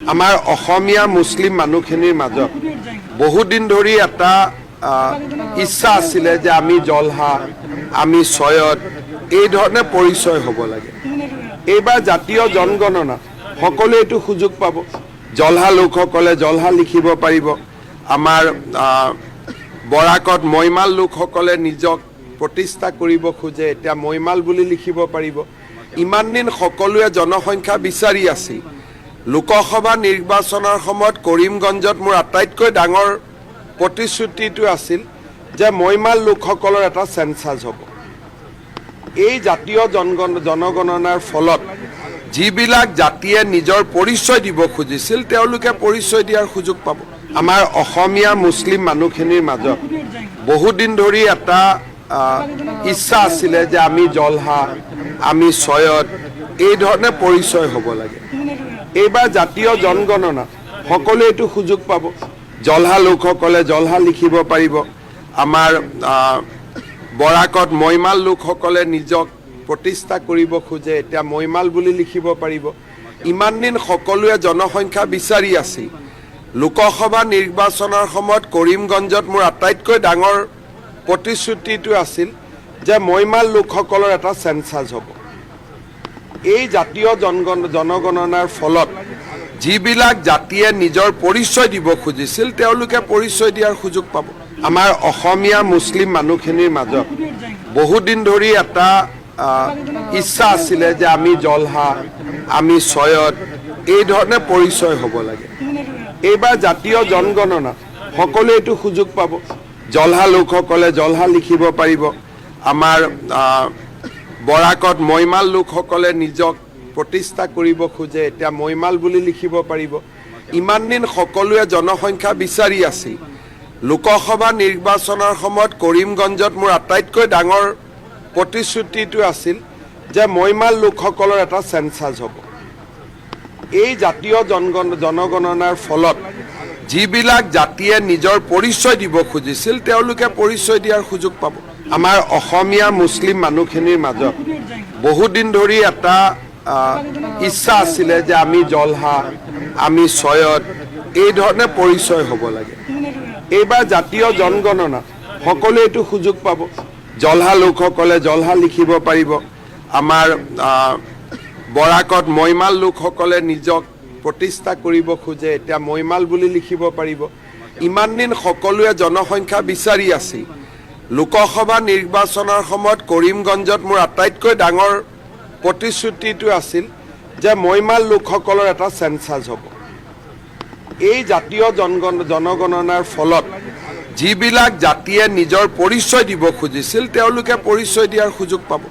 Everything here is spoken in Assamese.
আমাৰ অসমীয়া মুছলিম মানুহখিনিৰ মাজত বহুদিন ধৰি এটা ইচ্ছা আছিলে যে আমি জলহা আমি ছয়দ এই ধৰণে পৰিচয় হ'ব লাগে। এইবাৰ জাতীয় জনগণনা সকলোৱে এইটো সুযোগ পাব। জলহা লোকসকলে জলহা লিখিব পাৰিব। আমাৰ বৰাকত মৈমাল লোকসকলে নিজক প্ৰতিষ্ঠা কৰিব খোজে, এতিয়া মৈমাল বুলি লিখিব পাৰিব। ইমান দিন সকলোৱে জনসংখ্যা বিচাৰি আছিল। লোকসভা নিৰ্বাচনৰ সময়ত কৰিমগঞ্জত মোৰ আটাইতকৈ ডাঙৰ প্ৰতিশ্ৰুতিটো আছিল যে মৈমাল লোকসকলৰ এটা চেঞ্চাছ হ'ব। এই জাতীয় জনগণনাৰ ফলত যিবিলাক জাতিয়ে নিজৰ পৰিচয় দিব খুজিছিল তেওঁলোকে পৰিচয় দিয়াৰ সুযোগ পাব। আমাৰ অসমীয়া মুছলিম মানুহখিনিৰ মাজত বহুদিন ধৰি এটা ইচ্ছা আছিলে যে আমি জলহা আমি ছয়দ এই ধৰণে পৰিচয় হ'ব লাগে। এইবাৰ জাতীয় জনগণনা সকলোৱে এইটো সুযোগ পাব। জলহা লোকসকলে জলহা লিখিব পাৰিব। আমাৰ বৰাকত মৈমাল লোকসকলে নিজক প্ৰতিষ্ঠা কৰিব খোজে, এতিয়া মৈমাল বুলি লিখিব পাৰিব। ইমান দিন সকলোৱে জনসংখ্যা বিচাৰি আছিল। লোকসভা নিৰ্বাচনৰ সময়ত কৰিমগঞ্জত মোৰ আটাইতকৈ ডাঙৰ প্ৰতিশ্ৰুতিটো আছিল যে মৈমাল লোকসকলৰ এটা চেঞ্চাছ হ'ব। এই জাতীয় জনগণনাৰ ফলত যিবিলাক জাতিয়ে নিজৰ পৰিচয় দিব খুজিছিল তেওঁলোকে পৰিচয় দিয়াৰ সুযোগ পাব। আমাৰ অসমীয়া মুছলিম মানুহখিনিৰ মাজত বহুদিন ধৰি এটা ইচ্ছা আছিলে যে আমি জলহা আমি ছয়দ এই ধৰণে পৰিচয় হ'ব লাগে। এইবাৰ জাতীয় জনগণনা সকলোৱে এইটো সুযোগ পাব। জলহা লোকসকলে জলহা লিখিব পাৰিব। আমাৰ বৰাকত মৈমাল লোকসকলে নিজক প্ৰতিষ্ঠা কৰিব খোজে, এতিয়া মৈমাল বুলি লিখিব পাৰিব। ইমান দিন সকলোৱে জনসংখ্যা বিচাৰি আছিল। লোকসভা নিৰ্বাচনৰ সময়ত কৰিমগঞ্জত মোৰ আটাইতকৈ ডাঙৰ প্ৰতিশ্ৰুতিটো আছিল যে মৈমাল লোকসকলৰ এটা চেঞ্চাছ হ'ব। এই জাতীয় জনগণনাৰ ফলত যিবিলাক জাতিয়ে নিজৰ পৰিচয় দিব খুজিছিল তেওঁলোকে পৰিচয় দিয়াৰ সুযোগ পাব। আমাৰ অসমীয়া মুছলিম মানুহখিনিৰ মাজত বহুদিন ধৰি এটা ইচ্ছা আছিলে যে আমি জলহা আমি ছয়দ এই ধৰণে পৰিচয় হ'ব লাগে। এইবাৰ জাতীয় জনগণনা সকলোৱে এইটো সুযোগ পাব। জলহা লোকসকলে জলহা লিখিব পাৰিব। আমাৰ বৰাকত মৈমাল লোকসকলে নিজক প্ৰতিষ্ঠা কৰিব খোজে, এতিয়া মৈমাল বুলি লিখিব পাৰিব। ইমান দিন সকলোৱে জনসংখ্যা বিচাৰি আছিল। লোকসভা নিৰ্বাচনৰ সময়ত কৰিমগঞ্জত মোৰ আটাইতকৈ ডাঙৰ প্ৰতিশ্ৰুতিটো আছিল যে মৈমাল লোকসকলৰ এটা চেঞ্চাছ হ'ব। এই জাতীয় জনগণনাৰ ফলত যিবিলাক জাতিয়ে নিজৰ পৰিচয় দিব খুজিছিল তেওঁলোকে পৰিচয় দিয়াৰ সুযোগ পাব।